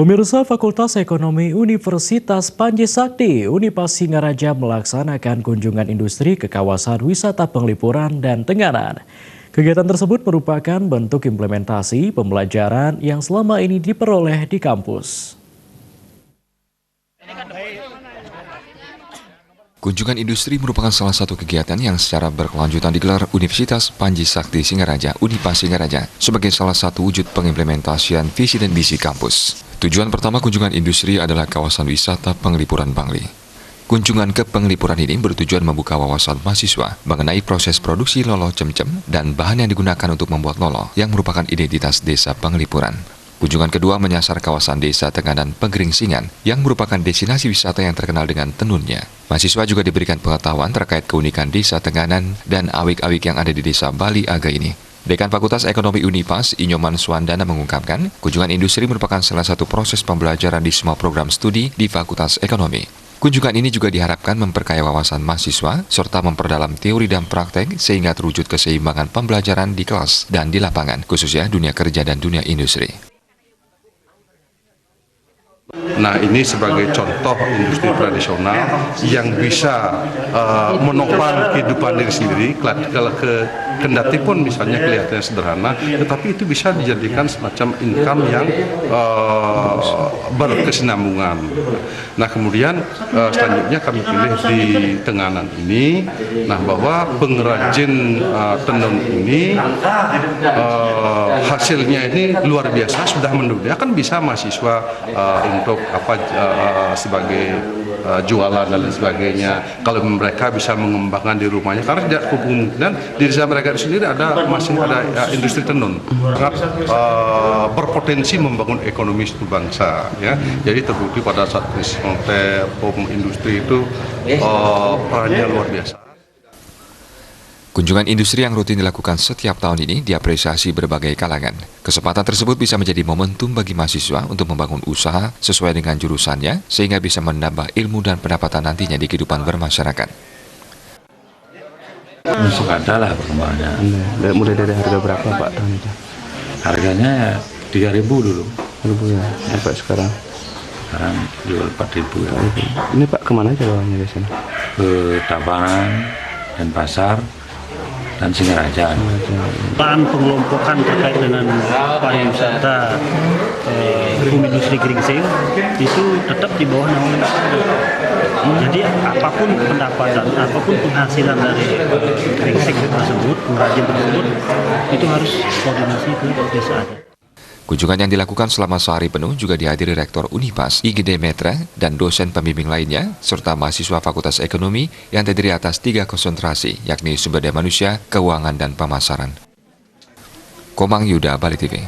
Pemirsa Fakultas Ekonomi Universitas Panji Sakti Unipas Singaraja melaksanakan kunjungan industri ke kawasan wisata Penglipuran dan Tenganan. Kegiatan tersebut merupakan bentuk implementasi pembelajaran yang selama ini diperoleh di kampus. Kunjungan industri merupakan salah satu kegiatan yang secara berkelanjutan digelar Universitas Panji Sakti Singaraja Unipas Singaraja sebagai salah satu wujud pengimplementasian visi dan misi kampus. Tujuan pertama kunjungan industri adalah kawasan wisata Penglipuran Bangli. Kunjungan ke Penglipuran ini bertujuan membuka wawasan mahasiswa mengenai proses produksi lolo cemcem dan bahan yang digunakan untuk membuat lolo yang merupakan identitas desa Penglipuran. Kunjungan kedua menyasar kawasan desa Tenganan Pegeringsingan yang merupakan destinasi wisata yang terkenal dengan tenunnya. Mahasiswa juga diberikan pengetahuan terkait keunikan desa Tenganan dan awik-awik yang ada di desa Bali Aga ini. Dekan Fakultas Ekonomi Unipas, Inyoman Swandana mengungkapkan, kunjungan industri merupakan salah satu proses pembelajaran di semua program studi di Fakultas Ekonomi. Kunjungan ini juga diharapkan memperkaya wawasan mahasiswa serta memperdalam teori dan praktek sehingga terwujud keseimbangan pembelajaran di kelas dan di lapangan, khususnya dunia kerja dan dunia industri. Nah, ini sebagai contoh industri tradisional yang bisa menopang kehidupan diri sendiri, kalau kendati pun misalnya kelihatannya sederhana, tetapi itu bisa dijadikan semacam income yang berkesinambungan. Nah, kemudian selanjutnya kami pilih di Tenganan ini, nah bahwa pengrajin tenun ini hasilnya ini luar biasa, sudah mendunia, kan bisa mahasiswa untuk sebagai jualan dan lain sebagainya. Kalau mereka bisa mengembangkan di rumahnya, karena tidak kemungkinan di desa mereka sendiri masih ada industri tenun, sangat berpotensi membangun ekonomi suatu bangsa. Ya, jadi terbukti pada saat krisis moneter, industri itu perannya luar biasa. Kunjungan industri yang rutin dilakukan setiap tahun ini diapresiasi berbagai kalangan. Kesempatan tersebut bisa menjadi momentum bagi mahasiswa untuk membangun usaha sesuai dengan jurusannya sehingga bisa menambah ilmu dan pendapatan nantinya di kehidupan bermasyarakat. Masuk ada lah perkembangannya. Mulai dari harga berapa Pak tahun itu? Harganya 3.000 dulu. 1.000 ya, sampai sekarang? Sekarang jual 4.000 ya. Ini Pak kemana aja bawanya biasanya? Ke Tabanan dan Pasar dan Singaraja. Bahan pengelompokan terkait dengan pariwisata industri geringsing itu tetap di bawah naungan Jadi apapun pendapatan, apapun penghasilan dari geringsing tersebut, pengrajin tersebut, itu harus koordinasi ke desa adat. Kunjungan yang dilakukan selama sehari penuh juga dihadiri Rektor Unipas, IGD Metra, dan dosen pembimbing lainnya, serta mahasiswa Fakultas Ekonomi yang terdiri atas 3 konsentrasi, yakni sumber daya manusia, keuangan, dan pemasaran. Komang Yuda, Bali TV.